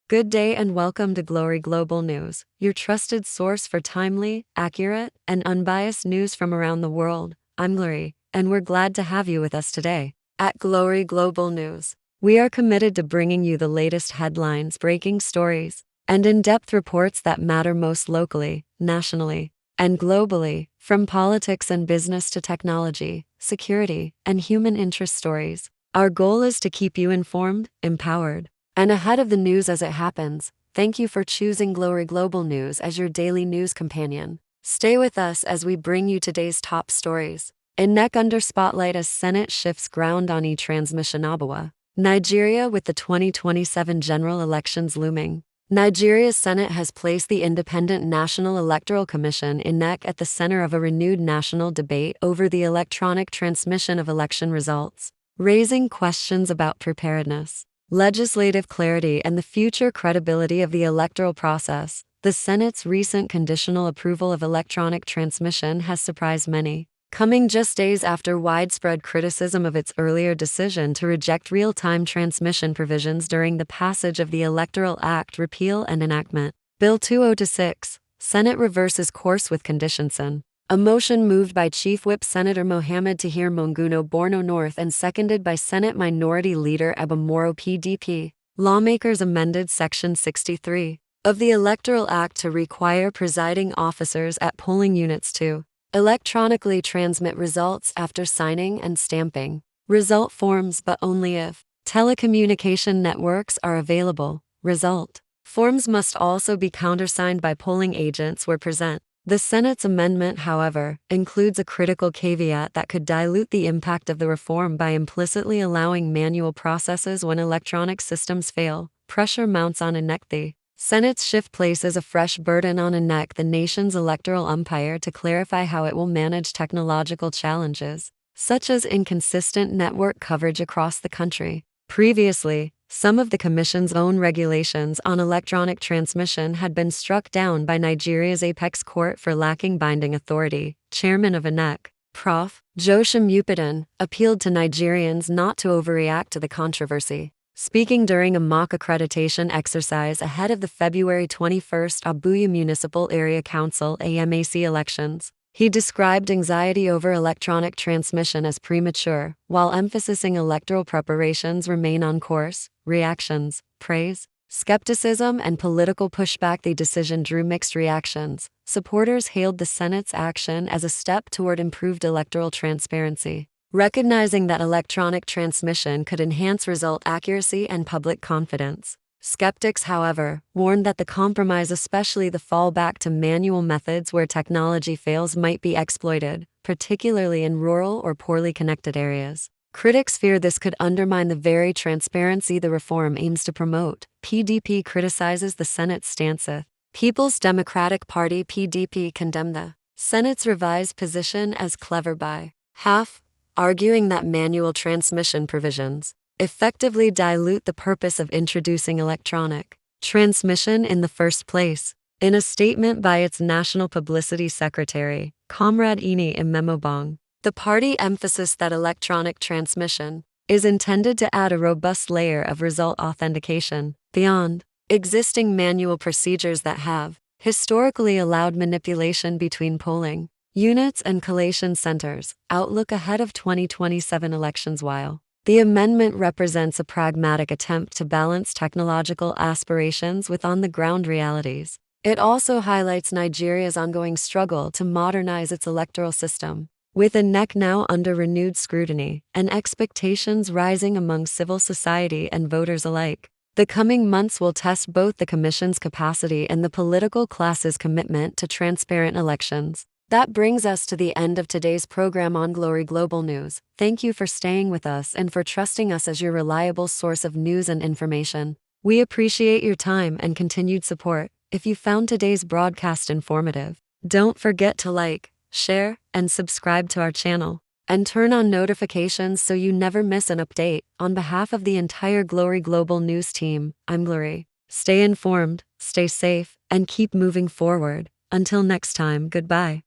Good day and welcome to Glory Global News, your trusted source for timely, accurate, and unbiased news from around the world. I'm Glory, and we're glad to have you with us today. At Glory Global News, we are committed to bringing you the latest headlines, breaking stories, and in-depth reports that matter most locally, nationally, and globally, from politics and business to technology, security, and human interest stories. Our goal is to keep you informed, empowered, and ahead of the news as it happens. Thank you for choosing Glory Global News as your daily news companion. Stay with us as we bring you today's top stories. INEC under spotlight as Senate shifts ground on e-transmission. Abuja, Nigeria, with the 2027 general elections looming. Nigeria's Senate has placed the Independent National Electoral Commission (INEC) at the center of a renewed national debate over the electronic transmission of election results, raising questions about preparedness, legislative clarity, and the future credibility of the electoral process. The Senate's recent conditional approval of electronic transmission has surprised many, coming just days after widespread criticism of its earlier decision to reject real-time transmission provisions during the passage of the Electoral Act repeal and enactment. Bill 2026, Senate reverses course with conditions. A motion moved by Chief Whip Senator Mohammed Tahir Monguno, Borno North, and seconded by Senate Minority Leader Abamoro PDP. Lawmakers amended Section 63 of the Electoral Act to require presiding officers at polling units to electronically transmit results after signing and stamping result forms, but only if telecommunication networks are available. Result forms must also be countersigned by polling agents where present. The Senate's amendment, however, includes a critical caveat that could dilute the impact of the reform by implicitly allowing manual processes when electronic systems fail. Pressure mounts on INEC. The Senate's shift places a fresh burden on INEC, the nation's electoral umpire, to clarify how it will manage technological challenges, such as inconsistent network coverage across the country. Previously, some of the Commission's own regulations on electronic transmission had been struck down by Nigeria's apex court for lacking binding authority. Chairman of INEC, Prof. Joshim Upidan, appealed to Nigerians not to overreact to the controversy. Speaking during a mock accreditation exercise ahead of the February 21 Abuja Municipal Area Council (AMAC) elections, he described anxiety over electronic transmission as premature, while emphasizing electoral preparations remain on course. Reactions, praise, skepticism, and political pushback. The decision drew mixed reactions. Supporters hailed the Senate's action as a step toward improved electoral transparency, recognizing that electronic transmission could enhance result accuracy and public confidence. Skeptics, however, warned that the compromise, especially the fallback to manual methods where technology fails, might be exploited, particularly in rural or poorly connected areas. Critics fear this could undermine the very transparency the reform aims to promote. PDP criticizes the Senate's stance. People's Democratic Party (PDP) condemned the Senate's revised position as clever by half, arguing that manual transmission provisions effectively dilute the purpose of introducing electronic transmission in the first place. In a statement by its National Publicity Secretary, Comrade Ini Imemobong, the party emphasized that electronic transmission is intended to add a robust layer of result authentication beyond existing manual procedures that have historically allowed manipulation between polling units and collation centers. Outlook ahead of 2027 elections. While the amendment represents a pragmatic attempt to balance technological aspirations with on-the-ground realities, it also highlights Nigeria's ongoing struggle to modernize its electoral system. With INEC now under renewed scrutiny and expectations rising among civil society and voters alike, the coming months will test both the Commission's capacity and the political class's commitment to transparent elections. That brings us to the end of today's program on Glory Global News. Thank you for staying with us and for trusting us as your reliable source of news and information. We appreciate your time and continued support. If you found today's broadcast informative, don't forget to like, share, and subscribe to our channel, and turn on notifications so you never miss an update. On behalf of the entire Glory Global News team, I'm Glory. Stay informed, stay safe, and keep moving forward. Until next time, goodbye.